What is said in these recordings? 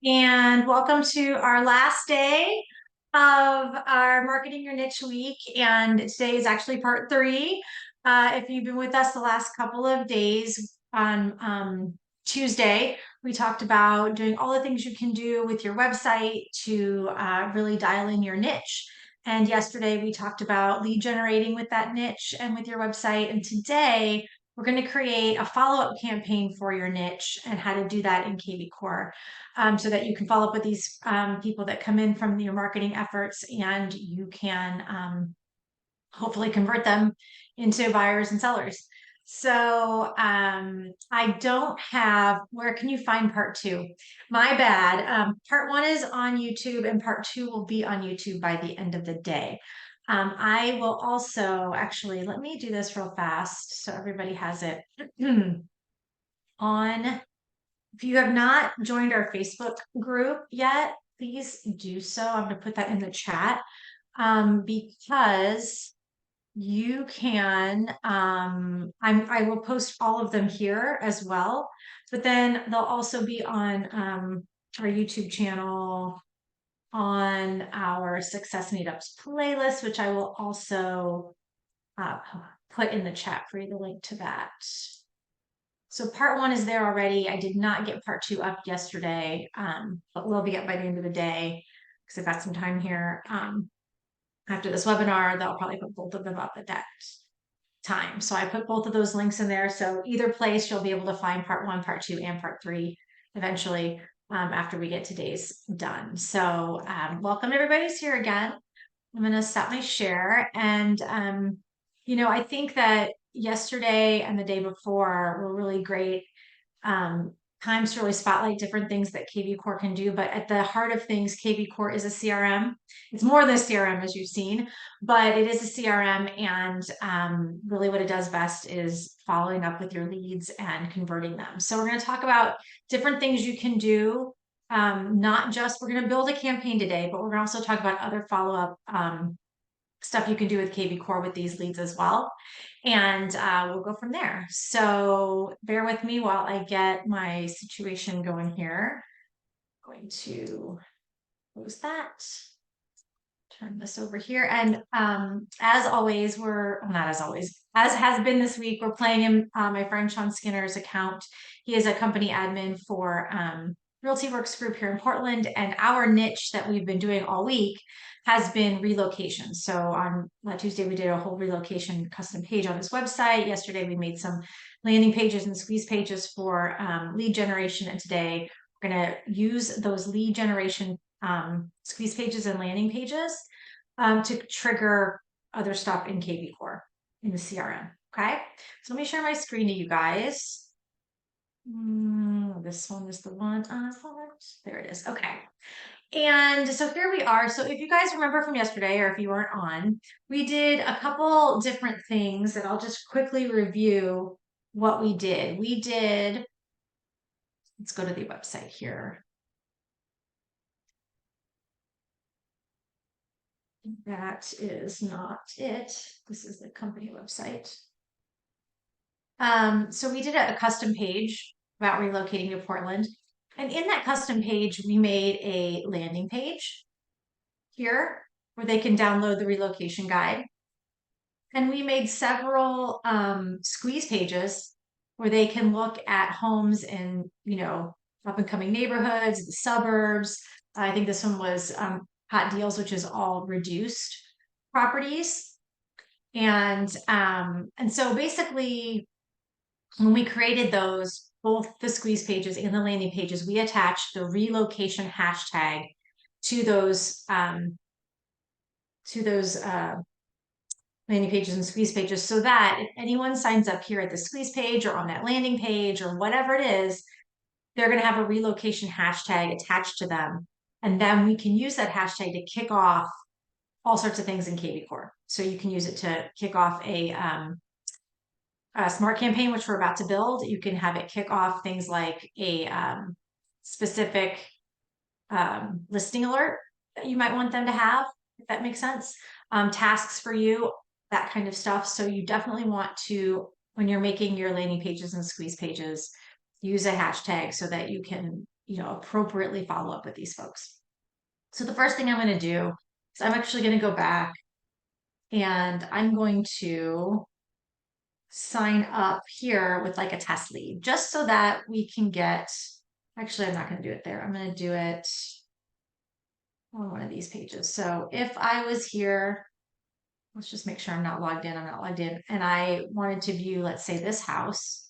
And welcome to our last day of our Marketing Your Niche Week. And today is actually part three. If you've been with us the last couple of days on Tuesday, we talked about doing all the things you can do with your website to really dial in your niche. And yesterday we talked about lead generating with that niche and with your website. And today we're going to create a follow-up campaign for your niche and how to do that in kvCORE, so that you can follow up with these people that come in from your marketing efforts, and you can hopefully convert them into buyers and sellers. So I don't have, where can you find part two? My bad. Part one is on YouTube and part two will be on YouTube by the end of the day. I will also actually, let me do this real fast so everybody has it on. If you have not joined our Facebook group yet, please do so. I'm going to put that in the chat because you can, I will post all of them here as well, but then they'll also be on our YouTube channel, on our Success Meetups playlist, which I will also put in the chat for you, the link to that. So part one is there already. I did not get part two up yesterday, but will be up by the end of the day because I've got some time here. After this webinar, they'll probably put both of them up at that time. So I put both of those links in there. So either place, you'll be able to find part one, part two, and part three eventually after we get today's done. So welcome everybody who's here again. I'm going to stop my share. And, I think that yesterday and the day before were really great times to really spotlight different things that kvCORE can do. But at the heart of things, kvCORE is a CRM. It's more than a CRM, as you've seen, but it is a CRM. And really what it does best is following up with your leads and converting them. So we're going to talk about different things you can do. Not just, we're going to build a campaign today, but we're going to also talk about other follow-up stuff you can do with kvCORE with these leads as well. And we'll go from there. So bear with me while I get my situation going here. I'm going to close that. Turn this over here. And as always, not as always, as has been this week, we're playing in my friend Sean Skinner's account. He is a company admin for Realty Works Group here in Portland. And our niche that we've been doing all week has been relocation. So on Tuesday, we did a whole relocation custom page on his website. Yesterday, we made some landing pages and squeeze pages for lead generation. And today, we're going to use those lead generation squeeze pages and landing pages to trigger other stuff in kvCORE in the CRM. Okay, so let me share my screen to you guys. This one is the one I want. There it is. Okay. And so here we are. So if you guys remember from yesterday, or if you weren't on, we did a couple different things that I'll just quickly review what we did. Let's go to the website here. That is not it. This is the company website. So we did a custom page about relocating to Portland. And in that custom page, we made a landing page here where they can download the relocation guide. And we made several squeeze pages where they can look at homes in, up and coming neighborhoods, the suburbs. I think this one was Hot Deals, which is all reduced properties. And so basically, when we created those, both the squeeze pages and the landing pages, we attached the relocation hashtag to those landing pages and squeeze pages, so that if anyone signs up here at the squeeze page or on that landing page or whatever it is, they're going to have a relocation hashtag attached to them. And then we can use that hashtag to kick off all sorts of things in kvCORE. So you can use it to kick off a smart campaign, which we're about to build. You can have it kick off things like a specific listing alert that you might want them to have, if that makes sense. Tasks for you, that kind of stuff. So you definitely want to, when you're making your landing pages and squeeze pages, use a hashtag so that you can, appropriately follow up with these folks. So the first thing I'm going to do is I'm actually going to go back and I'm going to sign up here with like a test lead just so that we can get, actually, I'm not going to do it there. I'm going to do it on one of these pages. So if I was here, let's just make sure I'm not logged in. I'm not logged in. And I wanted to view, let's say, this house.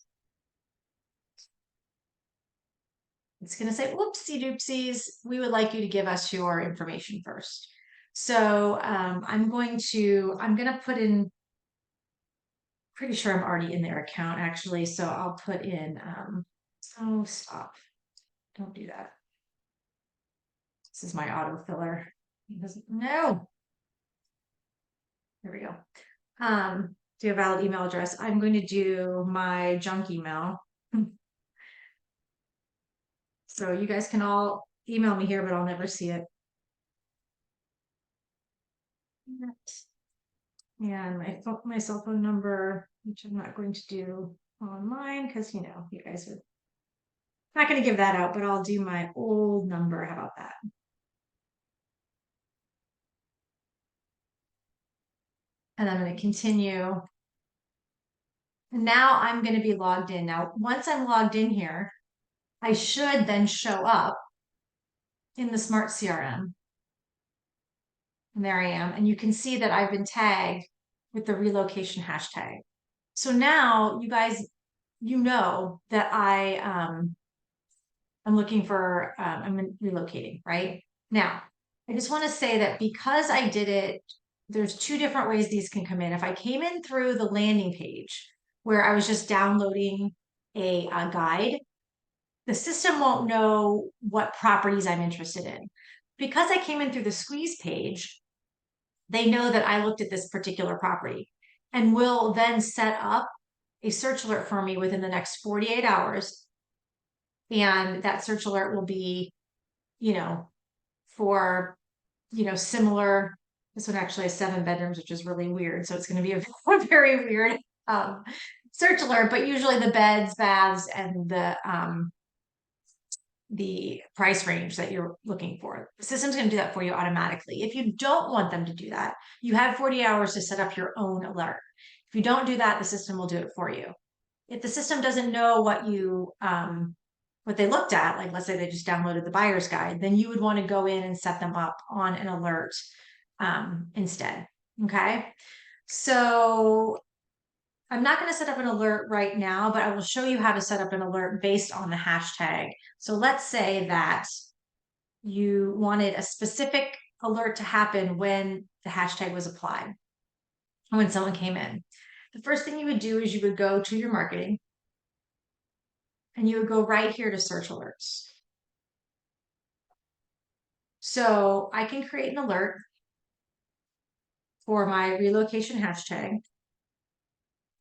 It's going to say, whoopsie doopsies, we would like you to give us your information first. So I'm going to put in, pretty sure I'm already in their account actually. So I'll put in, oh, stop. Don't do that. This is my autofiller. It doesn't, no. There we go. Do a valid email address. I'm going to do my junk email. So you guys can all email me here, but I'll never see it. And my cell phone number, which I'm not going to do online because you guys are not going to give that out, but I'll do my old number. How about that? And I'm going to continue. And now I'm going to be logged in. Now, once I'm logged in here, I should then show up in the Smart CRM. And there I am. And you can see that I've been tagged with the relocation hashtag. So now you guys, that I'm looking for, I'm relocating, right? Now, I just want to say that because I did it, there's two different ways these can come in. If I came in through the landing page where I was just downloading a guide, the system won't know what properties I'm interested in. Because I came in through the squeeze page, they know that I looked at this particular property and will then set up a search alert for me within the next 48 hours. And that search alert will be, for, similar. This one actually has 7 bedrooms, which is really weird. So it's going to be a very weird search alert, but usually the beds, baths, and the price range that you're looking for. The system's going to do that for you automatically. If you don't want them to do that, you have 40 hours to set up your own alert. If you don't do that, the system will do it for you. If the system doesn't know what they looked at, like let's say they just downloaded the buyer's guide, then you would want to go in and set them up on an alert instead. Okay. So I'm not going to set up an alert right now, but I will show you how to set up an alert based on the hashtag. So let's say that you wanted a specific alert to happen when the hashtag was applied, when someone came in. The first thing you would do is you would go to your marketing and you would go right here to search alerts. So I can create an alert for my relocation hashtag.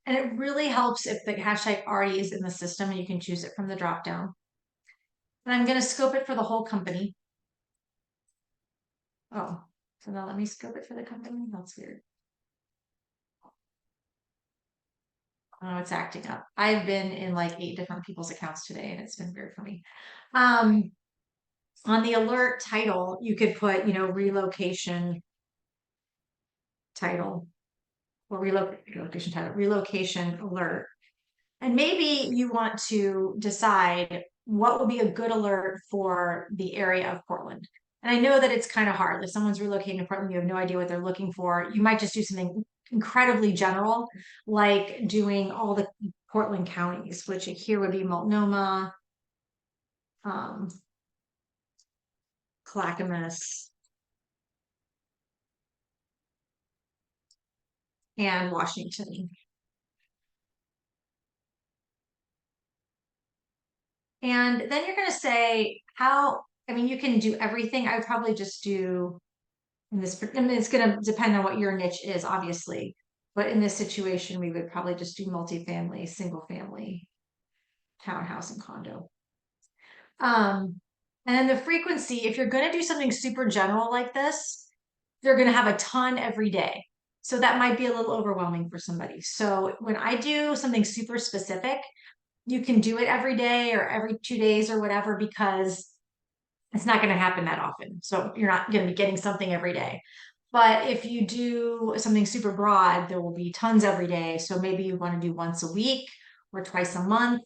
And it really helps if the hashtag already is in the system and you can choose it from the drop down. And I'm going to scope it for the whole company. Oh, so now let me scope it for the company. That's weird. Oh, it's acting up. I've been in like 8 different people's accounts today and it's been weird for me. On the alert title, you could put, relocation title or relocation title, relocation alert. And maybe you want to decide what would be a good alert for the area of Portland. And I know that it's kind of hard. If someone's relocating to Portland, you have no idea what they're looking for. You might just do something incredibly general, like doing all the Portland counties, which here would be Multnomah, Clackamas, and Washington. And then you're going to say you can do everything. I would probably just do it's going to depend on what your niche is, obviously. But in this situation, we would probably just do multifamily, single family, townhouse, and condo. And then the frequency, if you're going to do something super general like this, you're going to have a ton every day. So that might be a little overwhelming for somebody. So when I do something super specific, you can do it every day or every 2 days or whatever, because it's not going to happen that often. So you're not going to be getting something every day. But if you do something super broad, there will be tons every day. So maybe you want to do once a week or twice a month,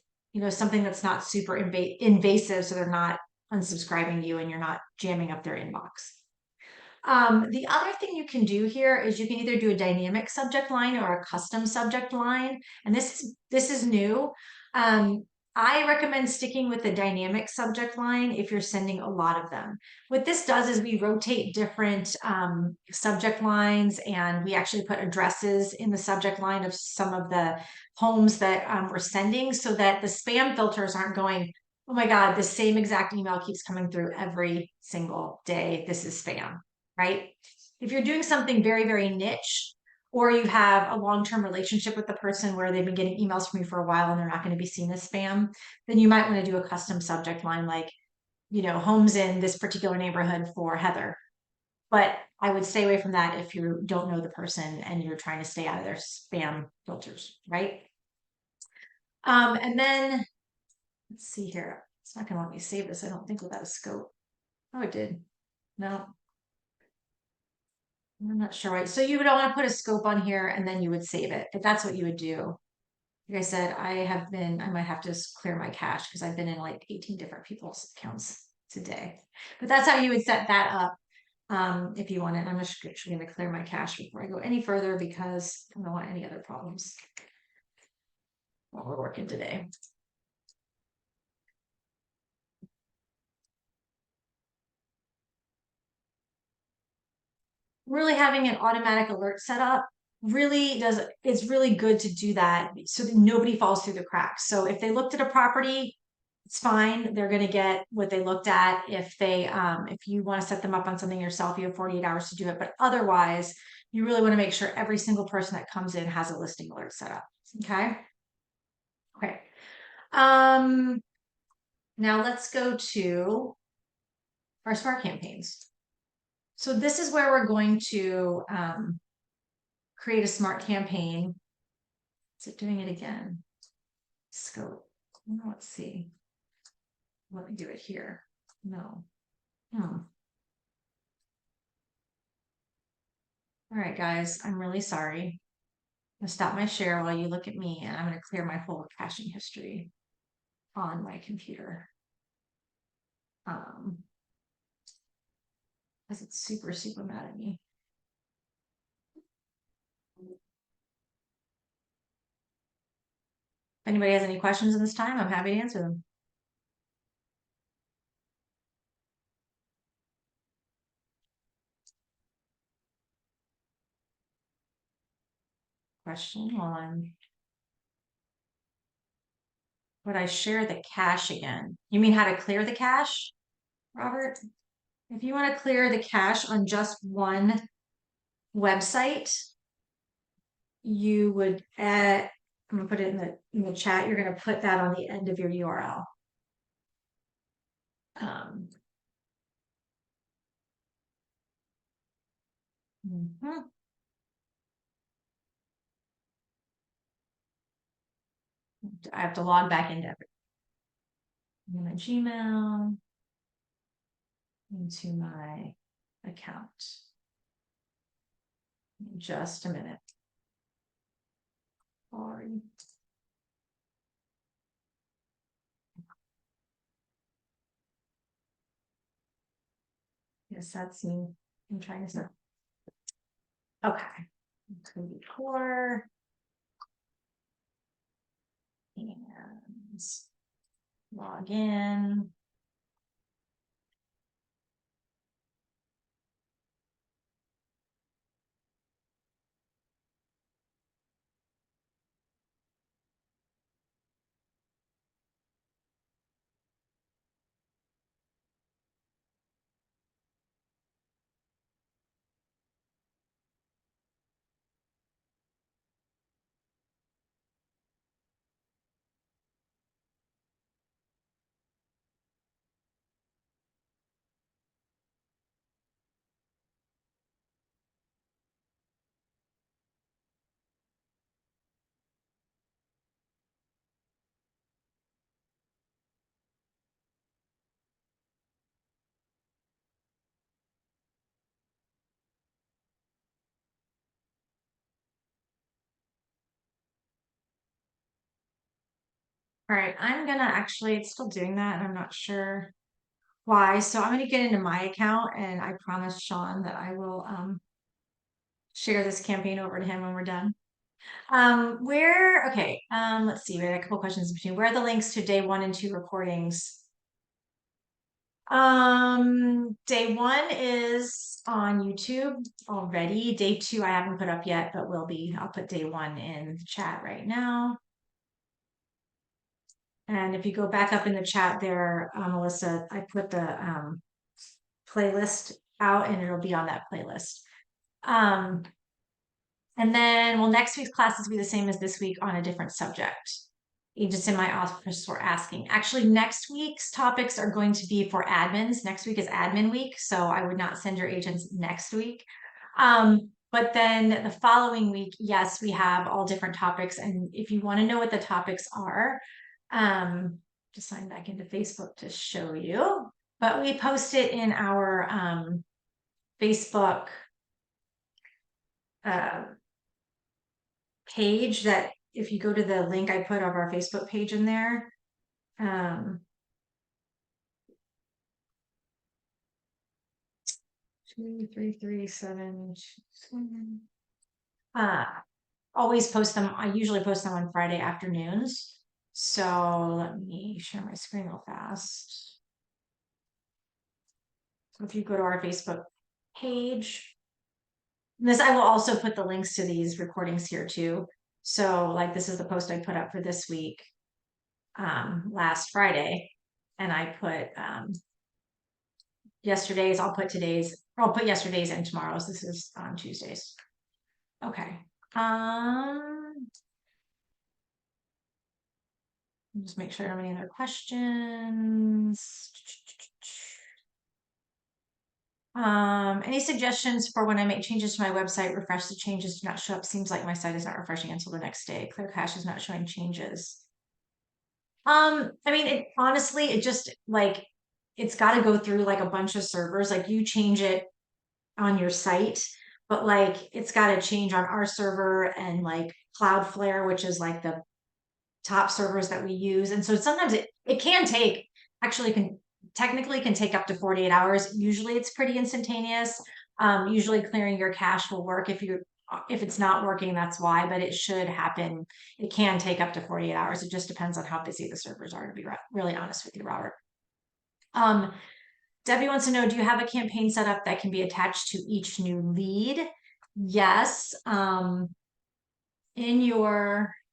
something that's not super invasive. So they're not unsubscribing you and you're not jamming up their inbox. The other thing you can do here is you can either do a dynamic subject line or a custom subject line. And this is new. I recommend sticking with the dynamic subject line if you're sending a lot of them. What this does is we rotate different subject lines, and we actually put addresses in the subject line of some of the homes that we're sending, so that the spam filters aren't going, oh my God, the same exact email keeps coming through every single day. This is spam, right? If you're doing something very, very niche, or you have a long-term relationship with the person where they've been getting emails from you for a while and they're not going to be seen as spam, then you might want to do a custom subject line like, homes in this particular neighborhood for Heather. But I would stay away from that if you don't know the person and you're trying to stay out of their spam filters, right? And then let's see here. It's not going to let me save this, I don't think, without a scope. Oh, it did. No, I'm not sure why. So you would want to put a scope on here and then you would save it, if that's what you would do. Like I said, I might have to clear my cache because I've been in like 18 different people's accounts today. But that's how you would set that up if you want it. I'm just actually going to clear my cache before I go any further because I don't want any other problems while we're working today. Really having an automatic alert set up it's really good to do that so that nobody falls through the cracks. So if they looked at a property, it's fine. They're going to get what they looked at. If you want to set them up on something yourself, you have 48 hours to do it. But otherwise, you really want to make sure every single person that comes in has a listing alert set up. Okay. Okay. Um, Now let's go to our smart campaigns. So this is where we're going to create a smart campaign. Is it doing it again? Scope. Let's see. Let me do it here. No. All right, guys, I'm really sorry. I'm gonna stop my share while you look at me, and I'm going to clear my whole caching history on my computer. Because it's super, super mad at me. If anybody has any questions in this time, I'm happy to answer them. Question one. Would I share the cache again? You mean how to clear the cache, Robert? If you want to clear the cache on just one website, you would add, I'm gonna put it in the chat. You're gonna put that on the end of your URL. Mhm. I have to log back into my Gmail, into my account. In just a minute. Sorry. Yes, that's me. I'm trying to start. Okay. kvCORE. And log in. All right, I'm gonna actually, it's still doing that, and I'm not sure why. So I'm gonna get into my account, and I promise Sean that I will share this campaign over to him when we're done. Okay, let's see, we had a couple questions in between. Where are the links to day 1 and 2 recordings? Day 1 is on YouTube already. Day 2 I haven't put up yet, but will be. I'll put day 1 in the chat right now. And if you go back up in the chat there, Melissa, I put the playlist out and it'll be on that playlist. And then, well, next week's classes will be the same as this week on a different subject. Agents in my office were asking. Actually, next week's topics are going to be for admins. Next week is admin week, so I would not send your agents next week. But then the following week, yes, we have all different topics. And if you want to know what the topics are, just sign back into Facebook to show you. But we post it in our Facebook page, that if you go to the link I put of our Facebook page in there, 23377. Always post them. I usually post them on Friday afternoons. So let me share my screen real fast. So if you go to our Facebook page, this, I will also put the links to these recordings here too. So like this is the post I put up for this week, last Friday. And I put yesterday's, I'll put today's, or I'll put yesterday's and tomorrow's. This is on Tuesdays. Okay. Just make sure I don't have any other questions. Any suggestions for when I make changes to my website, refresh the changes do not show up? Seems like my site is not refreshing until the next day. Clear cache is not showing changes. I mean, it honestly, it just like, it's got to go through like a bunch of servers. Like you change it on your site, but like it's got to change on our server and like Cloudflare, which is like the top servers that we use. And so sometimes it can take, actually can technically can take up to 48 hours. Usually it's pretty instantaneous. Usually clearing your cache will work. If it's not working, that's why, but it should happen. It can take up to 48 hours. It just depends on how busy the servers are, to be really honest with you, Robert. Debbie wants to know, do you have a campaign set up that can be attached to each new lead? Yes.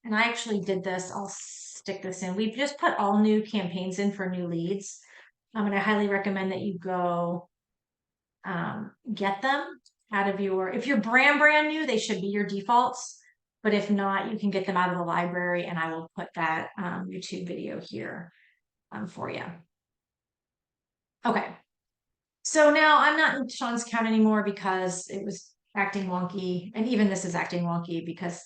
And I actually did this, I'll stick this in. We've just put all new campaigns in for new leads. And I highly recommend that you go get them out of if you're brand new, they should be your defaults. But if not, you can get them out of the library, and I will put that YouTube video here for you. Okay. So now I'm not in Sean's account anymore because it was acting wonky. And even this is acting wonky because,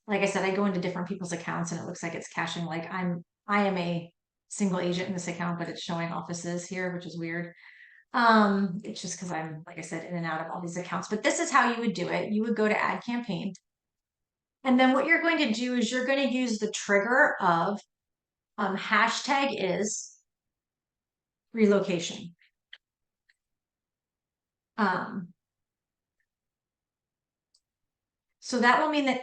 like I said, I go into different people's accounts and it looks like it's caching. Like I am a single agent in this account, but it's showing offices here, which is weird. It's just because I'm, like I said, in and out of all these accounts. But this is how you would do it. You would go to add campaign. And then what you're going to do is you're going to use the trigger of hashtag is relocation. So that will mean that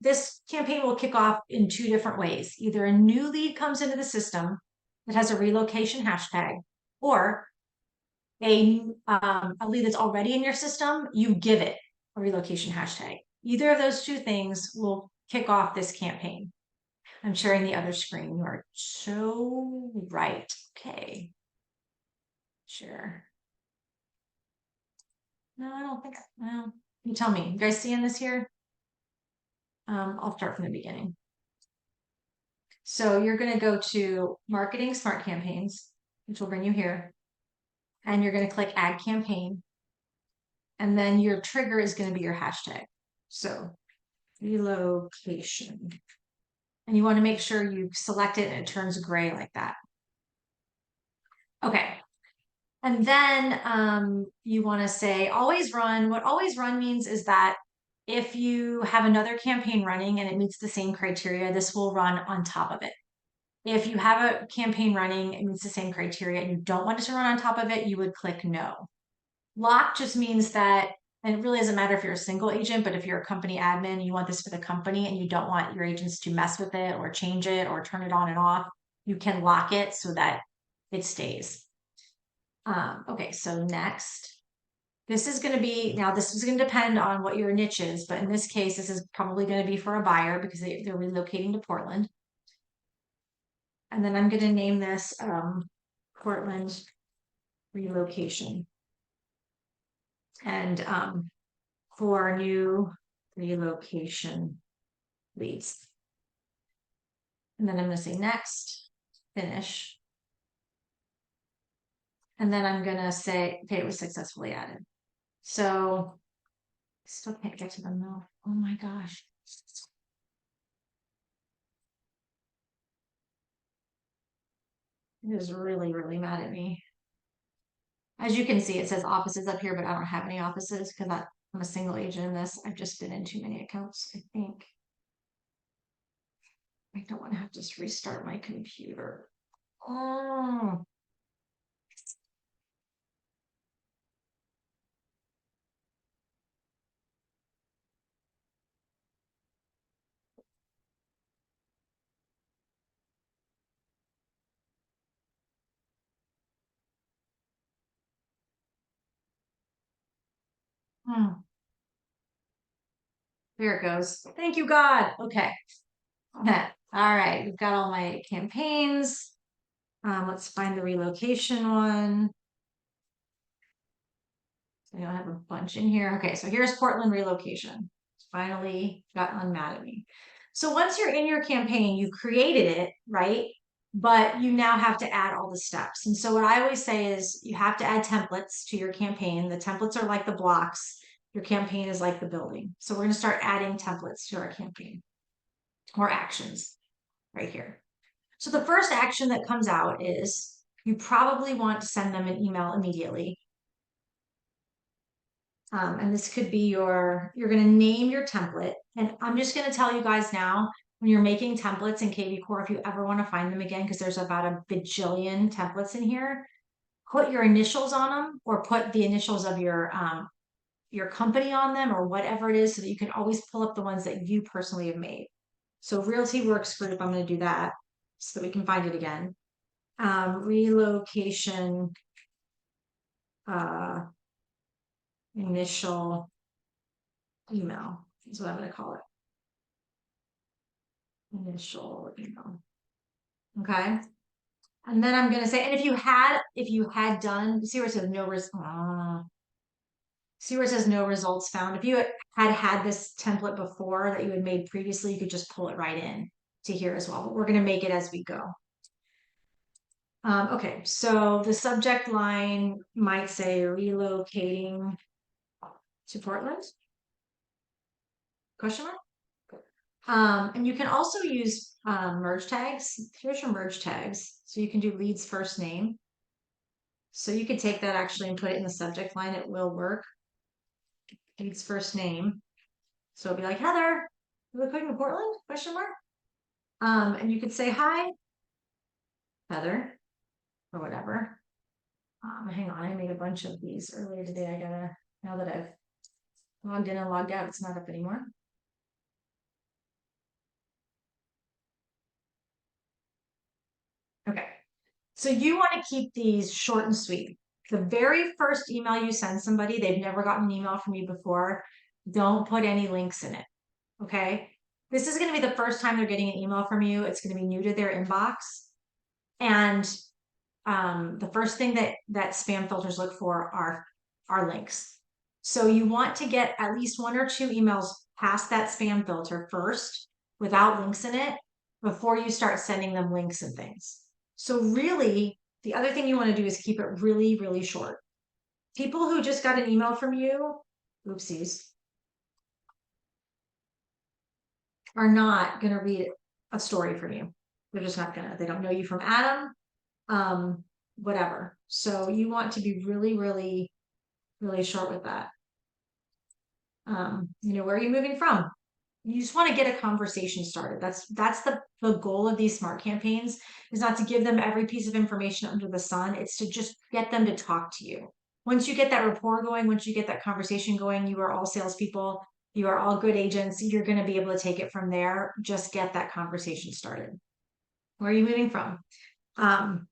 this campaign will kick off in 2 different ways. Either a new lead comes into the system that has a relocation hashtag, or a lead that's already in your system, you give it a relocation hashtag. Either of those 2 things will kick off this campaign. I'm sharing the other screen. You are so right. Okay. Sure. No, I don't think, well, you tell me. You guys seeing this here? I'll start from the beginning. So you're going to go to Marketing Smart Campaigns, which will bring you here. And you're going to click Add Campaign. And then your trigger is going to be your hashtag. So relocation. And you want to make sure you select it and it turns gray like that. Okay. And then you want to say always run. What always run means is that if you have another campaign running and it meets the same criteria, this will run on top of it. If you have a campaign running, it meets the same criteria and you don't want it to run on top of it, you would click no. Lock just means that, and it really doesn't matter if you're a single agent, but if you're a company admin, and you want this for the company and you don't want your agents to mess with it or change it or turn it on and off, you can lock it so that it stays. Okay, so next. This is going to be, now this is going to depend on what your niche is, but in this case, this is probably going to be for a buyer because they're relocating to Portland. And then I'm going to name this Portland relocation. And for new relocation leads. And then I'm going to say next, finish. And then I'm going to say, okay, it was successfully added. So still can't get to the middle. Oh my gosh. It is really, really mad at me. As you can see, it says offices up here, but I don't have any offices because I'm a single agent in this. I've just been in too many accounts, I think. I don't want to have to just restart my computer. Oh, hmm. There it goes. Thank you, God. Okay. All right. We've got all my campaigns. Let's find the relocation one. So I have a bunch in here. Okay, so here's Portland relocation. Finally got unmad at me. So once you're in your campaign, you created it, right? But you now have to add all the steps. And so what I always say is you have to add templates to your campaign. The templates are like the blocks. Your campaign is like the building. So we're going to start adding templates to our campaign or actions right here. So the first action that comes out is you probably want to send them an email immediately. And this could be you're going to name your template. And I'm just going to tell you guys now, when you're making templates in kvCORE, if you ever want to find them again, because there's about a bajillion templates in here, put your initials on them or put the initials of your company on them or whatever it is so that you can always pull up the ones that you personally have made. So Realty Works Group, I'm going to do that so that we can find it again. Relocation uh, initial email is what I'm going to call it. Initial email. Okay. And then I'm going to say, and if you had done, see where it says see where it says no results found. If you had this template before that you had made previously, you could just pull it right in to here as well. But we're going to make it as we go. Okay, so the subject line might say relocating to Portland? Question mark? And you can also use merge tags. Here's your merge tags. So you can do leads first name. So you could take that actually and put it in the subject line. It will work. Leads first name. So it'll be like, Heather, you look in Portland? Question mark. And you could say, hi, Heather, or whatever. Hang on, I made a bunch of these earlier today. Now that I've logged in and logged out, it's not up anymore. Okay. So you want to keep these short and sweet. The very first email you send somebody, they've never gotten an email from you before, don't put any links in it. Okay. This is going to be the first time they're getting an email from you. It's going to be new to their inbox. And the first thing that spam filters look for are links. So you want to get at least one or two emails past that spam filter first without links in it before you start sending them links and things. So really, the other thing you want to do is keep it really, really short. People who just got an email from you, oopsies, are not going to read a story from you. They're just not gonna. They don't know you from Adam, whatever. So you want to be really, really, really short with that. Where are you moving from? you just want to get a conversation started. That's the goal of these smart campaigns, is not to give them every piece of information under the sun. It's to just get them to talk to you. Once you get that rapport going, once you get that conversation going, you are all salespeople, you are all good agents. You're going to be able to take it from there. Just get that conversation started. Where are you moving from? Um,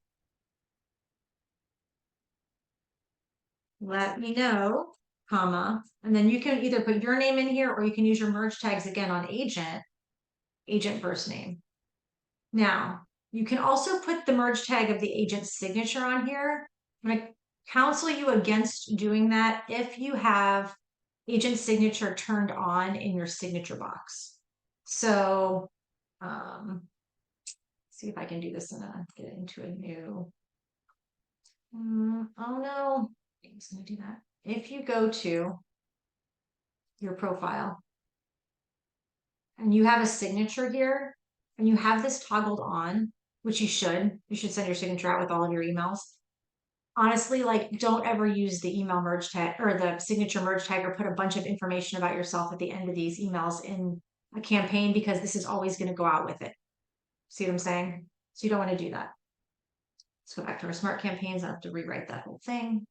Let me know, comma, and then you can either put your name in here or you can use your merge tags again on agent first name. Now, you can also put the merge tag of the agent's signature on here. I'm going to counsel you against doing that if you have agent signature turned on in your signature box. So, see if I can do this get into a new. Oh no, I was going to do that. If you go to your profile and you have a signature here and you have this toggled on, which you should send your signature out with all of your emails. Honestly, like, don't ever use the email merge tag or the signature merge tag or put a bunch of information about yourself at the end of these emails in a campaign, because this is always going to go out with it. See what I'm saying? So you don't want to do that. Let's go back to our smart campaigns. I have to rewrite that whole thing.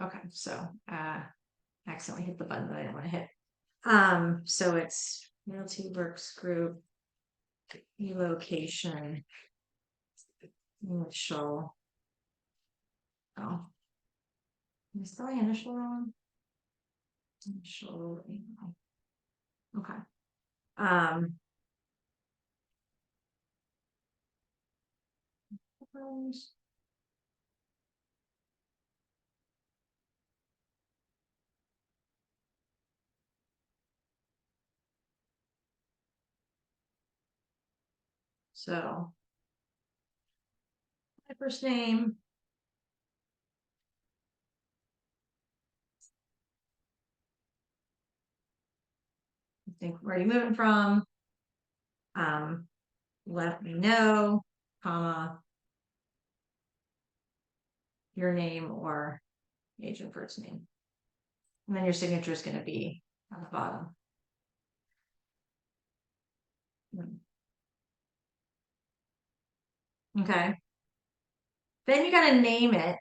Okay, so accidentally hit the button that I didn't want to hit. So it's Realty Works Group, location, initial. Oh, am I spelling initial wrong? Initial email. Okay. So my first name, I think, where are you moving from? Let me know, comma, your name or agent first name. And then your signature is going to be on the bottom. Okay. Then you got to name it.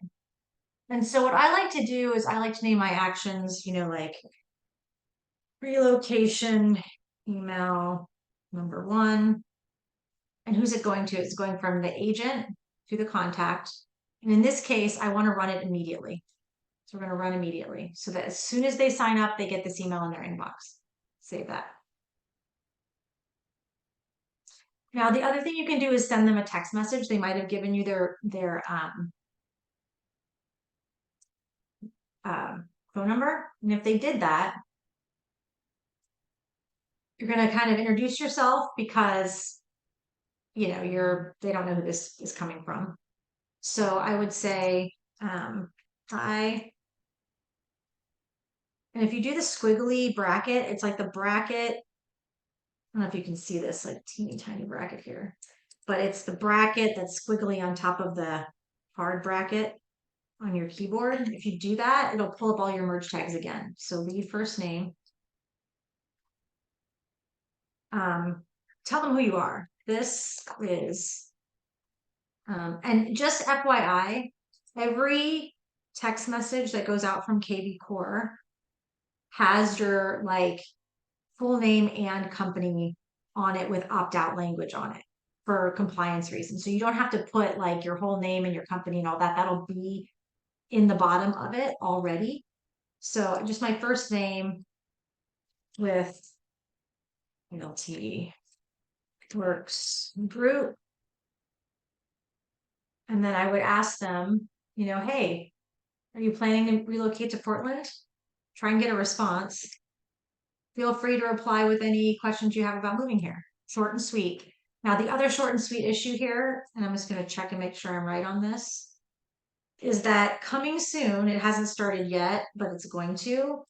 And so what I like to do is I like to name my actions, like relocation, email number 1. And who's it going to? It's going from the agent to the contact. And in this case, I want to run it immediately. So we're going to run immediately so that as soon as they sign up, they get this email in their inbox. Save that. Now, the other thing you can do is send them a text message. They might have given you their phone number. And if they did that, you're going to kind of introduce yourself, because they don't know who this is coming from. So I would say, hi. And if you do the squiggly bracket, it's like the bracket. I don't know if you can see this, like, teeny tiny bracket here, but it's the bracket that's squiggly on top of the hard bracket on your keyboard. If you do that, it'll pull up all your merge tags again. So lead first name. Tell them who you are. This is, and just FYI, every text message that goes out from kvCORE has your full name and company on it with opt-out language on it for compliance reasons. So you don't have to put your whole name and your company and all that. That'll be in the bottom of it already. So just my first name with Realty Works Group. And then I would ask them, hey, are you planning to relocate to Portland? Try and get a response. Feel free to reply with any questions you have about moving here. Short and sweet. Now, the other short and sweet issue here, and I'm just going to check and make sure I'm right on this, is that coming soon, it hasn't started yet, but it's going to,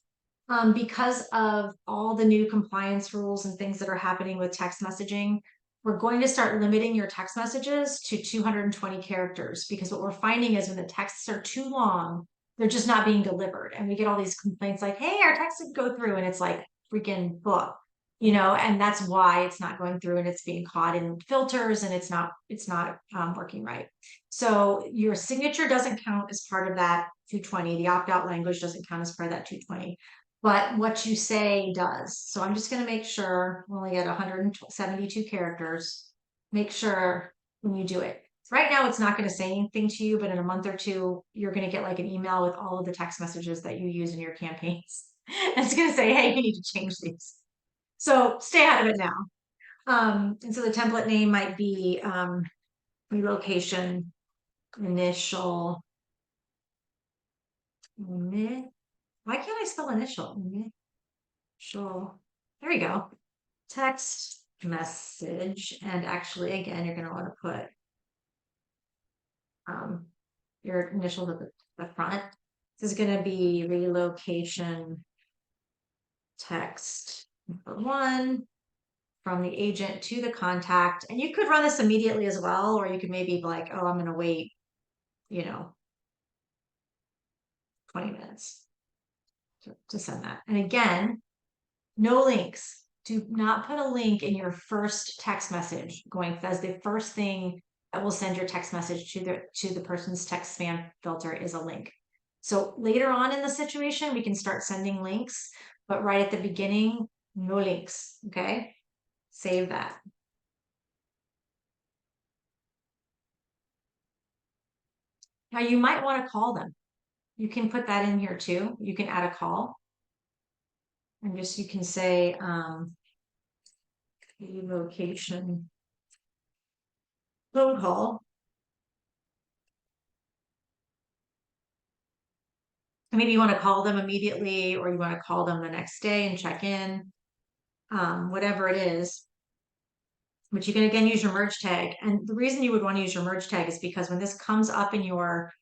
because of all the new compliance rules and things that are happening with text messaging, we're going to start limiting your text messages to 220 characters because what we're finding is when the texts are too long, they're just not being delivered. And we get all these complaints like, hey, our text didn't go through. And it's like freaking book, and that's why it's not going through and it's being caught in filters and it's not working right. So your signature doesn't count as part of that 220. The opt-out language doesn't count as part of that 220 but what you say does. So I'm just going to make sure we only get 172 characters. Make sure when you do it. Right now, it's not going to say anything to you, but in a month or two, you're going to get like an email with all of the text messages that you use in your campaigns. And it's going to say, hey, you need to change these. So stay ahead of it now. And so the template name might be relocation initial. Why can't I spell initial? Initial. There we go. Text message. And actually, again, you're going to want to put your initials at the front. This is going to be relocation text number 1 from the agent to the contact. And you could run this immediately as well, or you could maybe be like, oh, I'm going to wait, 20 minutes to send that. And again, no links. Do not put a link in your first text message going as the first thing that will send your text message to the person's text spam filter is a link. So later on in the situation, we can start sending links, but right at the beginning, no links. Okay. Save that. Now you might want to call them. You can put that in here too. You can add a call. And just you can say location phone call. Maybe you want to call them immediately or you want to call them the next day and check in, whatever it is. But you can again use your merge tag. And the reason you would want to use your merge tag is because when this comes up in your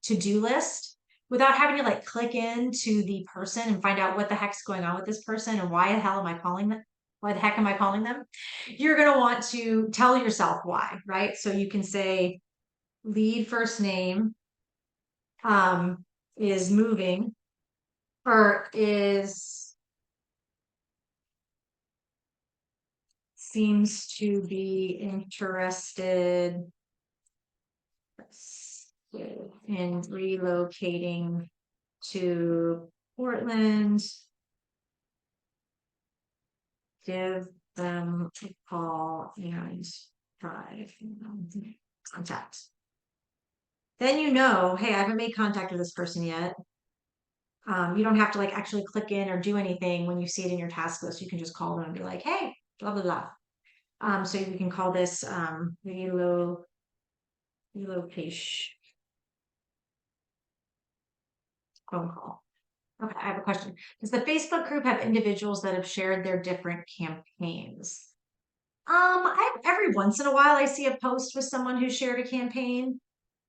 to-do list, without having to like click into the person and find out what the heck's going on with this person and why the hell am I calling them? Why the heck am I calling them? You're going to want to tell yourself why, right? So you can say lead first name is moving or seems to be interested in relocating to Portland. Give them a call and try contact. Then hey, I haven't made contact with this person yet. You don't have to like actually click in or do anything when you see it in your task list. You can just call them and be like, hey, blah, blah, blah. So we can call this relocation phone call. Okay, I have a question. Does the Facebook group have individuals that have shared their different campaigns? Every once in a while I see a post with someone who shared a campaign.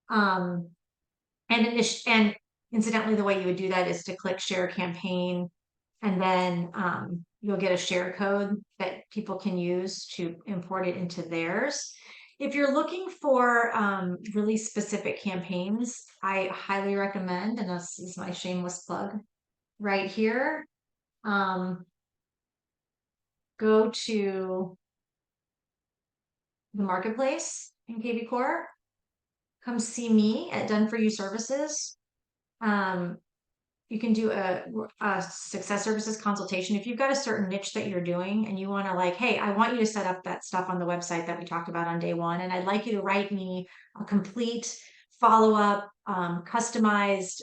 And incidentally, the way you would do that is to click share campaign, and then you'll get a share code that people can use to import it into theirs. If you're looking for really specific campaigns, I highly recommend, and this is my shameless plug right here, go to the marketplace in kvCORE. Come see me at Done For You Services. You can do a success services consultation. If you've got a certain niche that you're doing and you want to like, hey, I want you to set up that stuff on the website that we talked about on day 1. And I'd like you to write me a complete follow-up, customized,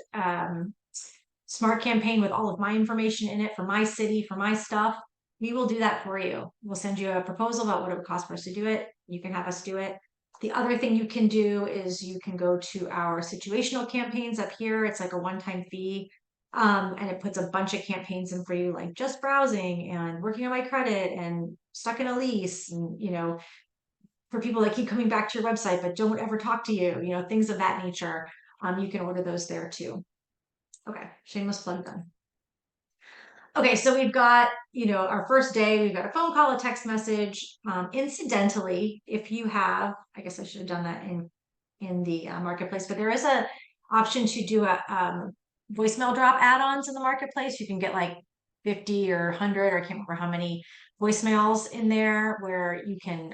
smart campaign with all of my information in it for my city, for my stuff. We will do that for you. We'll send you a proposal about what it would cost for us to do it. You can have us do it. The other thing you can do is you can go to our situational campaigns up here. It's like a one-time fee. And it puts a bunch of campaigns in for you, like just browsing and working on my credit and stuck in a lease, and for people that keep coming back to your website but don't ever talk to you, things of that nature. You can order those there too. Okay, shameless plug done. Okay, so we've got, our first day, we've got a phone call, a text message. Incidentally, if you have, I guess I should have done that in the marketplace, but there is a option to do a voicemail drop add-ons in the marketplace. You can get like 50 or 100, or I can't remember how many voicemails in there, where you can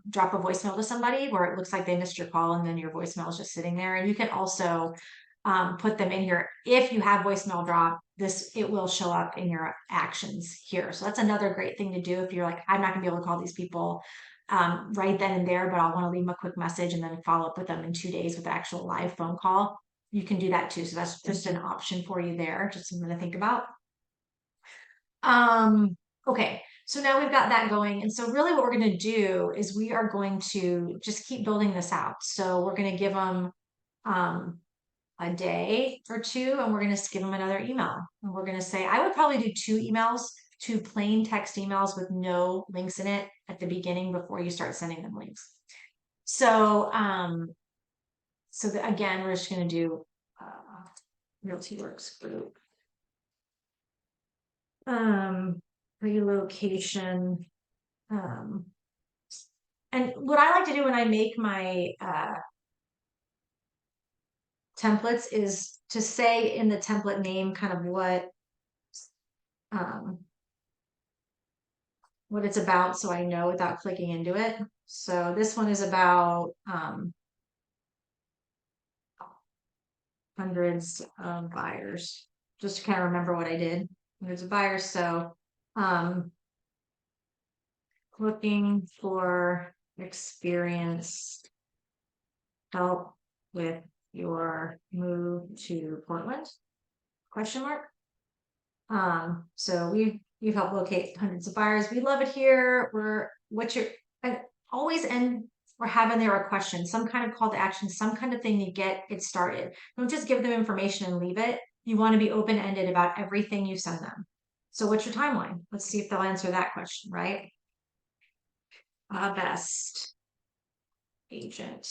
drop a voicemail to somebody where it looks like they missed your call and then your voicemail is just sitting there. And you can also put them in here. If you have voicemail drop, it will show up in your actions here. So that's another great thing to do if you're like, I'm not gonna be able to call these people right then and there, but I'll want to leave them a quick message and then follow up with them in 2 days with an actual live phone call. You can do that too. So that's just an option for you there, just something to think about. Okay, so now we've got that going. And so really what we're going to do is we are going to just keep building this out. So we're going to give them a day or two, and we're going to give them another email. And we're going to say, I would probably do 2 emails, 2 plain text emails with no links in it at the beginning before you start sending them links. So, again, we're just going to do Realty Works group. Relocation. And what I like to do when I make my templates is to say in the template name kind of what it's about, so I know without clicking into it. So this one is about hundreds of buyers, just to kind of remember what I did. Hundreds of buyers. So looking for experienced help with your move to Portland? Question mark. So we've helped locate hundreds of buyers. We love it here. I always end or having there a question, some kind of call to action, some kind of thing to get it started. Don't just give them information and leave it. You want to be open-ended about everything you send them. So what's your timeline? Let's see if they'll answer that question, right? Best agent,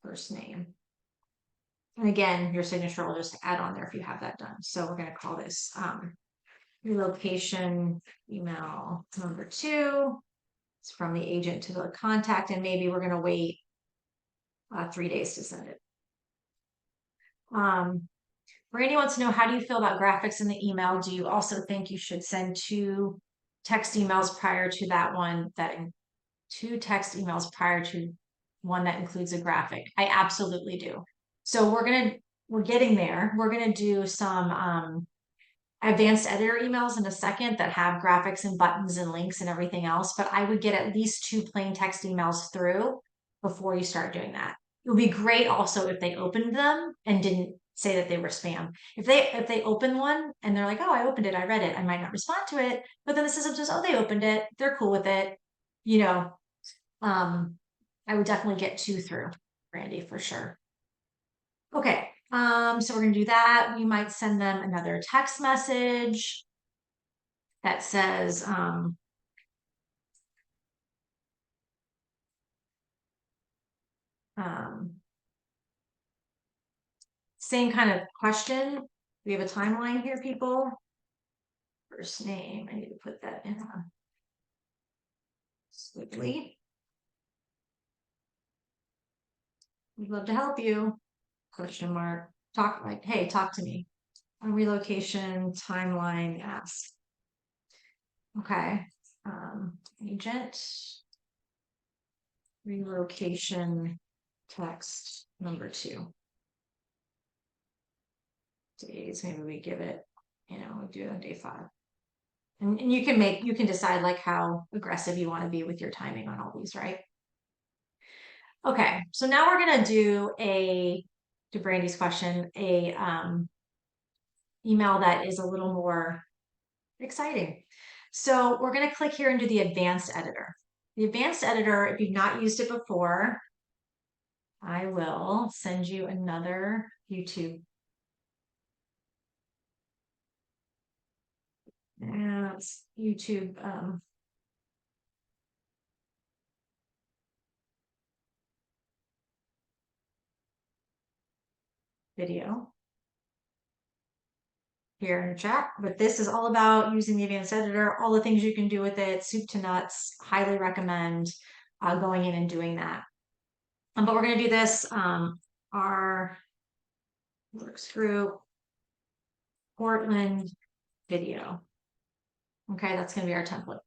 first name. And again, your signature will just add on there if you have that done. So we're going to call this relocation email number 2. It's from the agent to the contact, and maybe we're going to wait 3 days to send it. Randy wants to know, how do you feel about graphics in the email? Do you also think you should send 2 text emails prior to that one, 2 text emails prior to one that includes a graphic? I absolutely do. So we're getting there. We're gonna do some advanced editor emails in a second that have graphics and buttons and links and everything else, but I would get at least 2 plain text emails through before you start doing that. It would be great also if they opened them and didn't say that they were spam. If they open one and they're like, oh, I opened it, I read it, I might not respond to it, but then the system says, oh, they opened it, they're cool with it, I would definitely get 2 through, Randy, for sure. Okay, so we're gonna do that. We might send them another text message that says, same kind of question. We have a timeline here, people. First name, I need to put that in swiftly. We'd love to help you. Question mark. Talk like, hey, talk to me. On relocation timeline ask. Okay. Agent relocation text number 2. Days, maybe we give it, we do it on day 5. And you can decide like how aggressive you want to be with your timing on all these, right? Okay, so now we're gonna do to Brandy's question, a email that is a little more exciting. So we're gonna click here into the advanced editor. The advanced editor, if you've not used it before, I will send you another YouTube. It's YouTube video. here in the chat, but this is all about using the advanced editor, all the things you can do with it, soup to nuts. Highly recommend going in and doing that. But we're going to do this, our works group Portland video. Okay, that's going to be our template.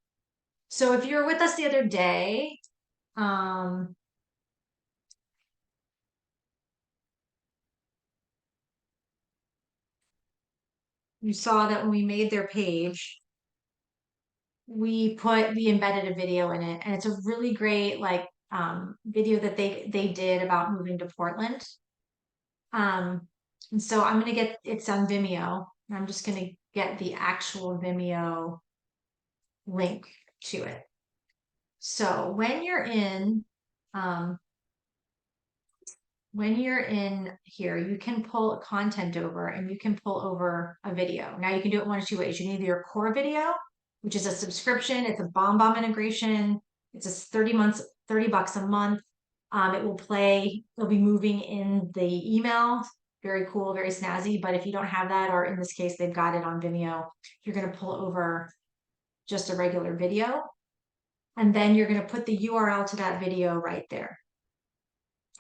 So if you were with us the other day, you saw that when we made their page, we embedded a video in it, and it's a really great like video that they did about moving to Portland. And so I'm gonna get it's on Vimeo. I'm just gonna get the actual Vimeo link to it. So when you're in here, you can pull content over and you can pull over a video. Now you can do it one of two ways. You can either your core video, which is a subscription, it's a BombBomb integration, it's a 30 bucks a month. It will play, it'll be moving in the email. Very cool, very snazzy. But if you don't have that, or in this case, they've got it on Vimeo, you're gonna pull over just a regular video. And then you're gonna put the URL to that video right there.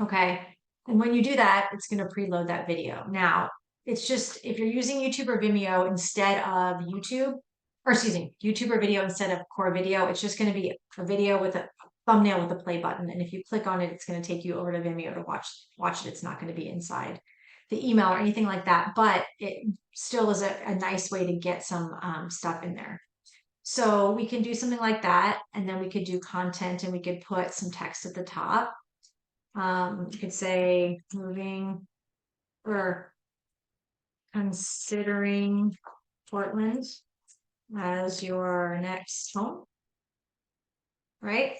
Okay. And when you do that, it's going to preload that video. Now, it's just if you're using YouTube or Vimeo instead of YouTube, or excuse me, YouTube or video instead of core video, it's just going to be a video with a thumbnail with a play button. And if you click on it, it's going to take you over to Vimeo to watch it. It's not going to be inside the email or anything like that, but it still is a nice way to get some stuff in there. So we can do something like that, and then we could do content and we could put some text at the top. You could say moving or considering Portland as your next home, right?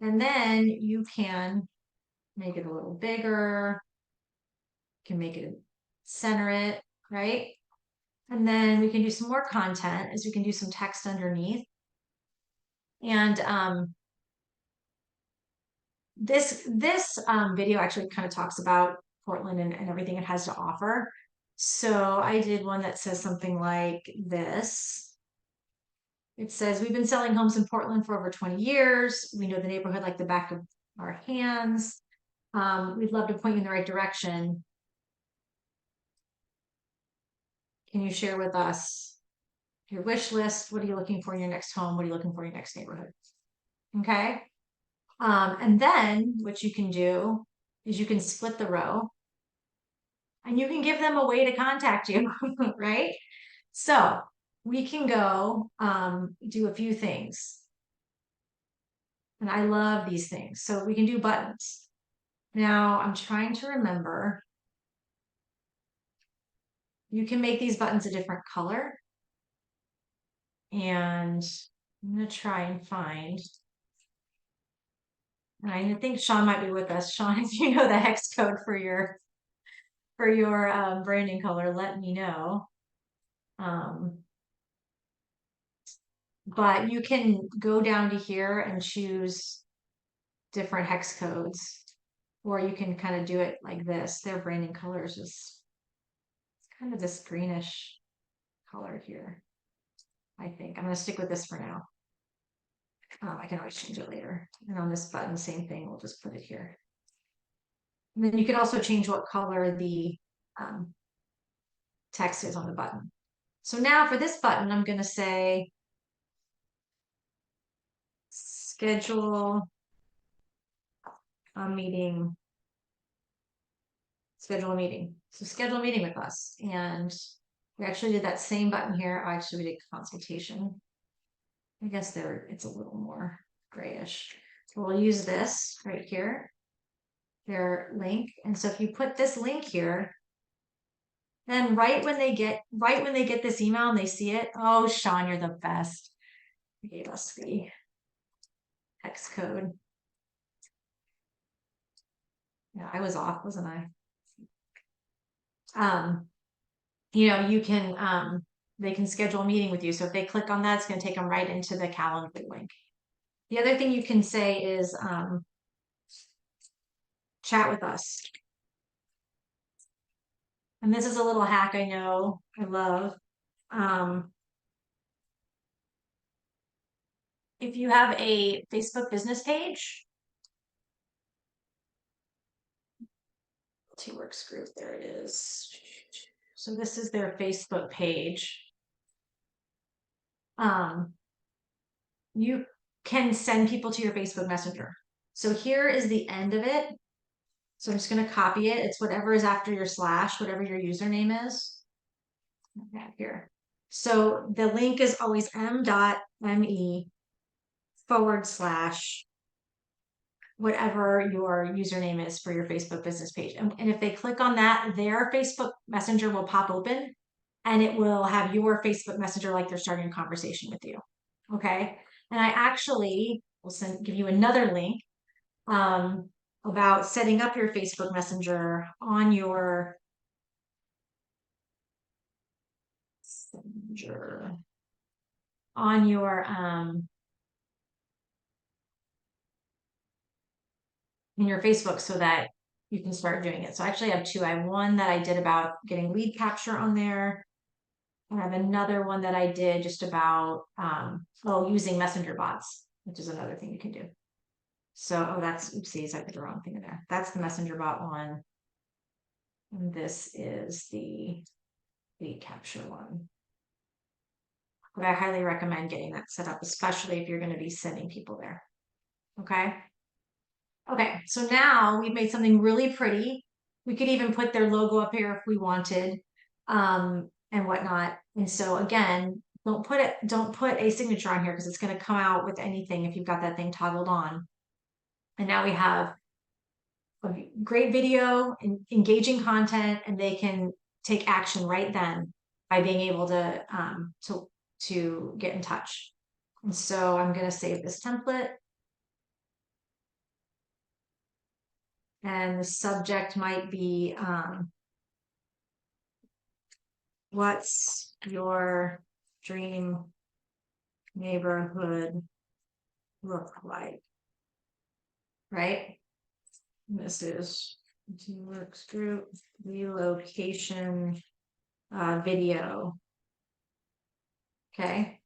And then you can make it a little bigger, you can make it center it, right? And then we can do some more content as we can do some text underneath. And this video actually kind of talks about Portland and everything it has to offer. So I did one that says something like this. It says, we've been selling homes in Portland for over 20 years. We know the neighborhood like the back of our hands. We'd love to point you in the right direction. Can you share with us your wish list? What are you looking for in your next home? What are you looking for in your next neighborhood? Okay. And then what you can do is you can split the row and you can give them a way to contact you, right? So we can go do a few things. And I love these things. So we can do buttons. Now I'm trying to remember. You can make these buttons a different color. And I'm going to try and find. And I think Sean might be with us. Sean, if you know the hex code for your branding color, let me know. But you can go down to here and choose different hex codes, or you can kind of do it like this. Their branding color is just kind of this greenish color here. I think I'm going to stick with this for now. I can always change it later. And on this button, same thing. We'll just put it here. And then you can also change what color the text is on the button. So now for this button, I'm going to say schedule a meeting. Schedule a meeting. So schedule a meeting with us. And we actually did that same button here. Actually, we did consultation. I guess it's a little more grayish. So we'll use this right here, their link. And so if you put this link here, then right when they get this email and they see it, oh, Sean, you're the best. You gave us the hex code. Yeah, I was off, wasn't I? You know, you can they can schedule a meeting with you. So if they click on that, it's going to take them right into the calendar link. The other thing you can say is chat with us. And this is a little hack I know I love. If you have a Facebook business page, T-Works group, there it is. So this is their Facebook page. You can send people to your Facebook Messenger. So here is the end of it. So I'm just going to copy it. It's whatever is after your slash, whatever your username is. Okay, here. So the link is always m.me / whatever your username is for your Facebook business page. And if they click on that, their Facebook Messenger will pop open and it will have your Facebook Messenger like they're starting a conversation with you. Okay. And I actually will give you another link about setting up your Facebook Messenger on your on your in your Facebook so that you can start doing it. So I actually have two. I have one that I did about getting lead capture on there. I have another one that I did just about using messenger bots, which is another thing you can do. So that's oopsies, I put the wrong thing in there. That's the messenger bot one. And this is the lead capture one. But I highly recommend getting that set up, especially if you're going to be sending people there. Okay. Okay, so now we've made something really pretty. We could even put their logo up here if we wanted, and whatnot. And so again, don't put a signature on here because it's going to come out with anything if you've got that thing toggled on. And now we have a great video and engaging content, and they can take action right then by being able to get in touch. And so I'm going to save this template. And the subject might be what's your dream neighborhood look like? Right? This is Teamworks Group relocation video. Okay.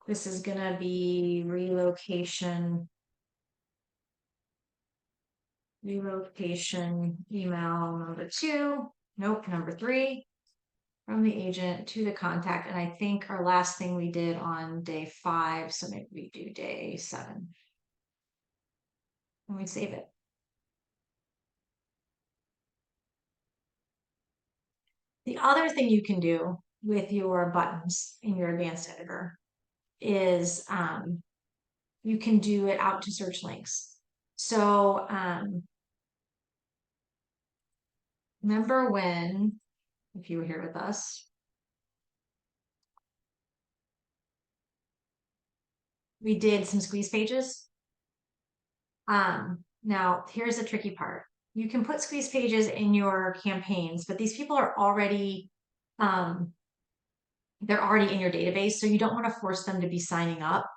This is gonna be relocation email number 2. Nope, number 3. From the agent to the contact. And I think our last thing we did on day 5, so maybe we do day 7. And we save it. The other thing you can do with your buttons in your advanced editor is you can do it out to search links. So remember when, if you were here with us, we did some squeeze pages. Now here's the tricky part. You can put squeeze pages in your campaigns, but these people are already they're already in your database, so you don't want to force them to be signing up.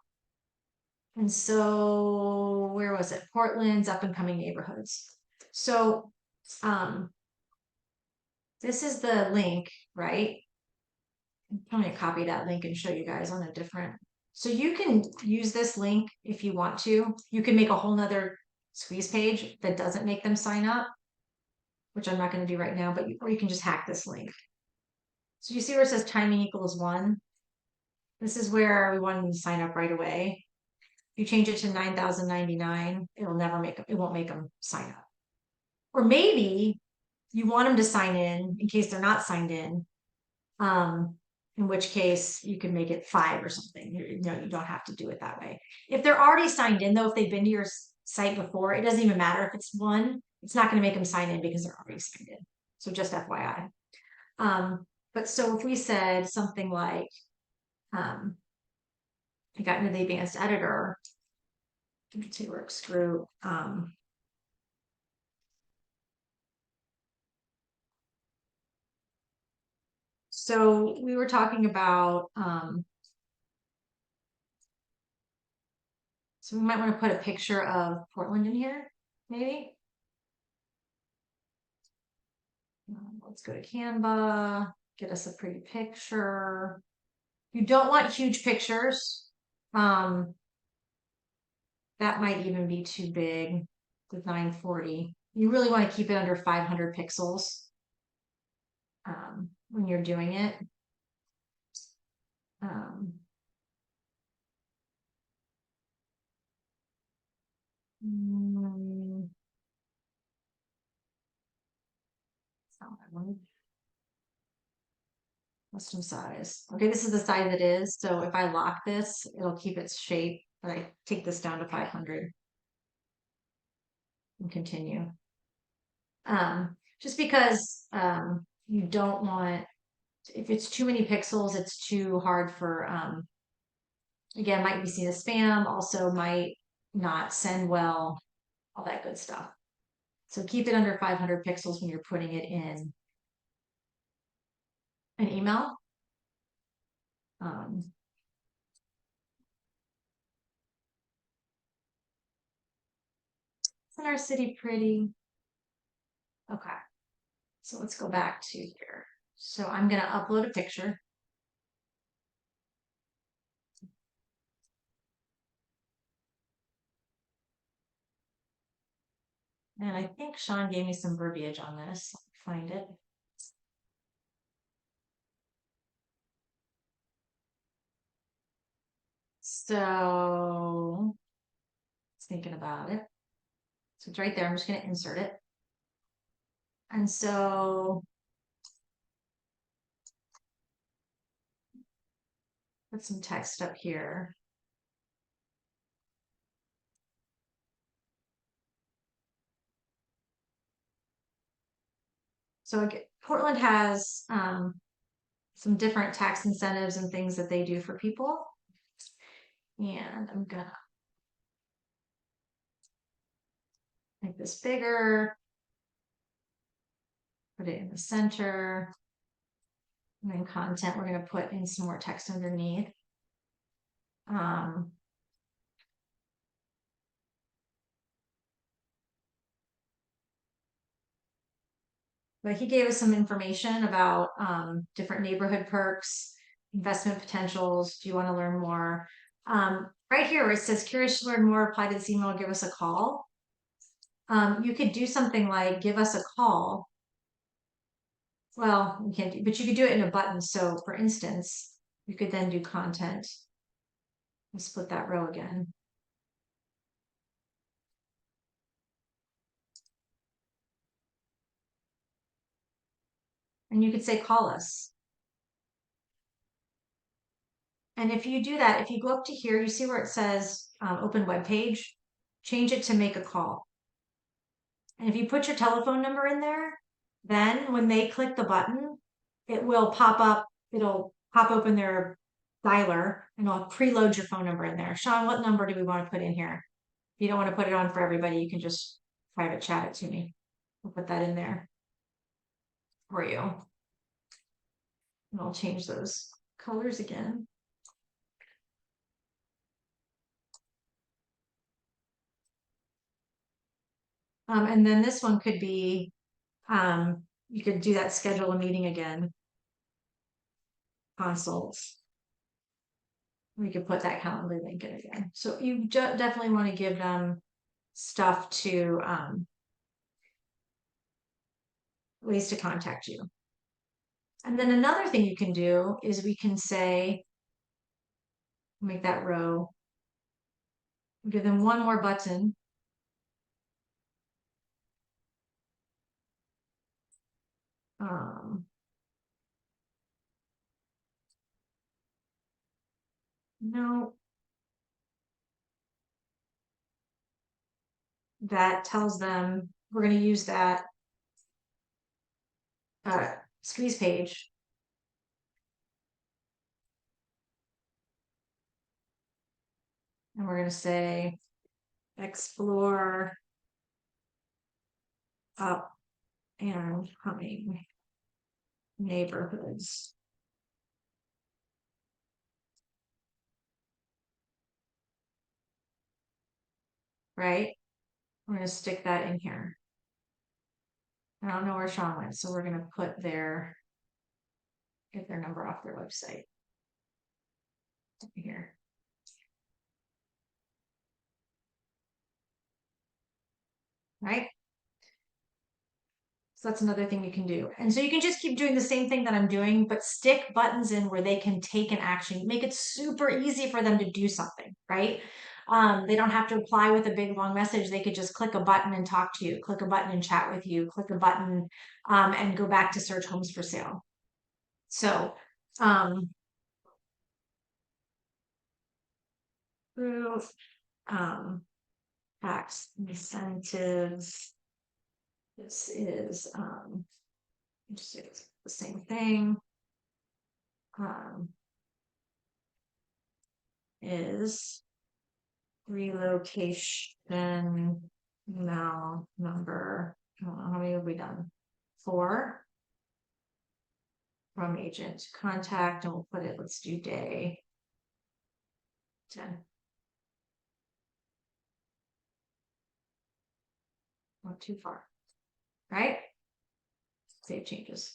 And so where was it? Portland's up and coming neighborhoods. So this is the link, right? I'm going to copy that link and show you guys on a different. So you can use this link if you want to. You can make a whole nother squeeze page that doesn't make them sign up, which I'm not going to do right now, or you can just hack this link. So you see where it says timing equals 1? This is where we want them to sign up right away. If you change it to 9,099, it won't make them sign up. Or maybe you want them to sign in case they're not signed in. In which case you can make it 5 or something. You don't have to do it that way. If they're already signed in, though, if they've been to your site before, it doesn't even matter if it's 1. It's not going to make them sign in because they're already signed in. So just FYI. But so if we said something like, I got into the advanced editor, T-Works group, so we were talking about, so we might want to put a picture of Portland in here, maybe. Let's go to Canva. get us a pretty picture. You don't want huge pictures. Um, that might even be too big with 940. You really want to keep it under 500 pixels when you're doing it. Um, mm, that's not what I wanted. Custom size. Okay, this is the size it is. So if I lock this, it'll keep its shape. But I take this down to 500 and continue. Just because you don't want, if it's too many pixels, it's too hard for, again, might be seen as spam, also might not send well, all that good stuff. So keep it under 500 pixels when you're putting it in an email. Um, isn't our city pretty? Okay, so let's go back to here. So I'm going to upload a picture. And I think Sean gave me some verbiage on this. Find it. So, thinking about it. So it's right there. I'm just going to insert it. And so, put some text up here. So Portland has some different tax incentives and things that they do for people. And I'm gonna make this bigger, put it in the center. And then content, we're gonna put in some more text underneath. Um, but he gave us some information about different neighborhood perks, investment potentials. Do you want to learn more? Right here where it says curious to learn more, apply to this email, give us a call. You could do something like give us a call. Well, you can't do, but you could do it in a button. So for instance, you could then do content and split that row again. And you could say call us. And if you do that, if you go up to here, you see where it says open web page, change it to make a call. And if you put your telephone number in there, then when they click the button, it will pop up, it'll pop open their dialer and it'll preload your phone number in there. Sean, what number do we want to put in here? If you don't want to put it on for everybody, you can just private chat it to me. I'll put that in there for you. And I'll change those colors again. And then this one could be, you could do that schedule a meeting again. Consults. We could put that Calendly link in again. So you definitely want to give them stuff to ways to contact you. And then another thing you can do is we can say, make that row, give them one more button. No, that tells them we're going to use that squeeze page. And we're going to say explore up and coming neighborhoods. Right? We're going to stick that in here. I don't know where Sean went, so we're going to put there. get their number off their website here. Right? So that's another thing you can do. And so you can just keep doing the same thing that I'm doing, but stick buttons in where they can take an action. Make it super easy for them to do something, right? They don't have to reply with a big long message. They could just click a button and talk to you, click a button and chat with you, click a button and go back to search homes for sale. So um, through tax incentives, this is just the same thing. Is relocation now number, I don't know, how many have we done? 4 from agent contact, and we'll put it, let's do day 10. Not too far, right? Save changes.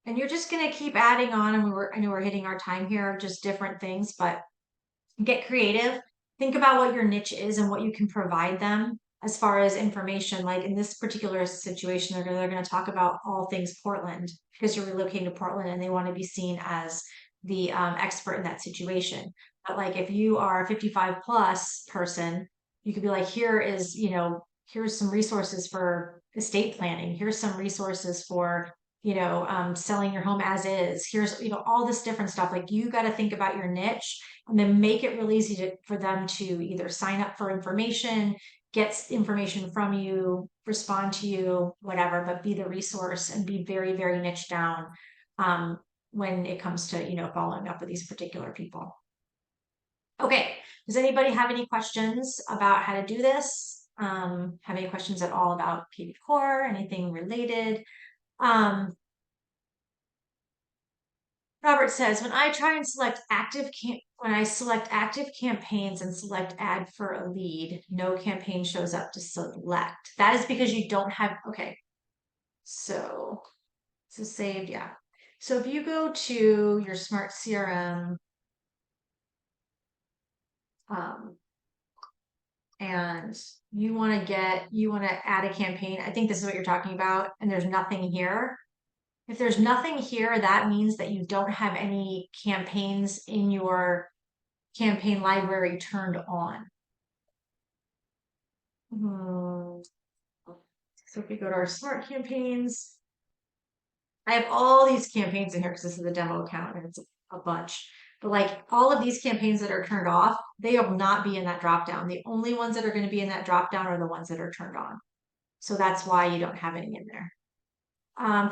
And you're just going to keep adding on, and I know we're hitting our time here, just different things, but get creative. Think about what your niche is and what you can provide them as far as information. Like in this particular situation, they're going to talk about all things Portland because you're relocating to Portland and they want to be seen as the expert in that situation. But like if you are a 55 plus person, you could be like, here is, here's some resources for estate planning. Here's some resources for selling your home as is. Here's, all this different stuff. Like you got to think about your niche and then make it really easy for them to either sign up for information, get information from you, respond to you, whatever, but be the resource and be very, very niche down when it comes to, following up with these particular people. Okay. Does anybody have any questions about how to do this? Have any questions at all about kvCORE, anything related? Robert says, when I try and select when I select active campaigns and select add for a lead, no campaign shows up to select. That is because you don't have, okay. So saved, yeah. So if you go to your smart CRM, and you want to add a campaign, I think this is what you're talking about, and there's nothing here. If there's nothing here, that means that you don't have any campaigns in your campaign library turned on. So if we go to our smart campaigns, I have all these campaigns in here because this is the demo account and it's a bunch. But like all of these campaigns that are turned off, they will not be in that drop down. The only ones that are going to be in that drop down are the ones that are turned on. So that's why you don't have any in there.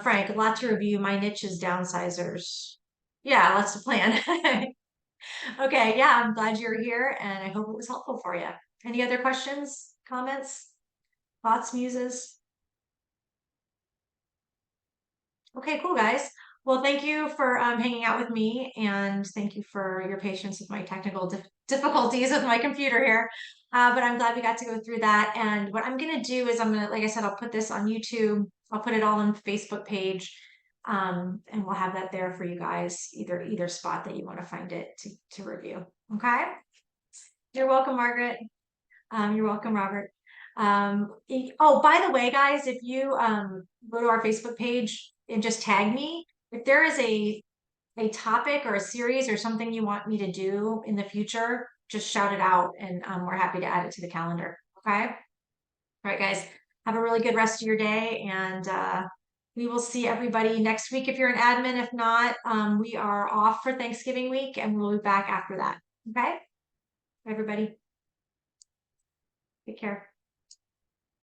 Frank, a lot to review. My niche is downsizers. Yeah, that's the plan. Okay, yeah, I'm glad you're here and I hope it was helpful for you. Any other questions, comments, thoughts, muses? Okay, cool, guys. Well, thank you for hanging out with me and thank you for your patience with my technical difficulties with my computer here. But I'm glad we got to go through that. And what I'm going to do is like I said, I'll put this on YouTube. I'll put it all on the Facebook page. And we'll have that there for you guys, either spot that you want to find it to review. Okay. You're welcome, Margaret. You're welcome, Robert. Oh, by the way, guys, if you go to our Facebook page and just tag me, if there is a topic or a series or something you want me to do in the future, just shout it out and we're happy to add it to the calendar. Okay. All right, guys, have a really good rest of your day and we will see everybody next week if you're an admin. If not, we are off for Thanksgiving week and we'll be back after that. Okay. Everybody. Take care.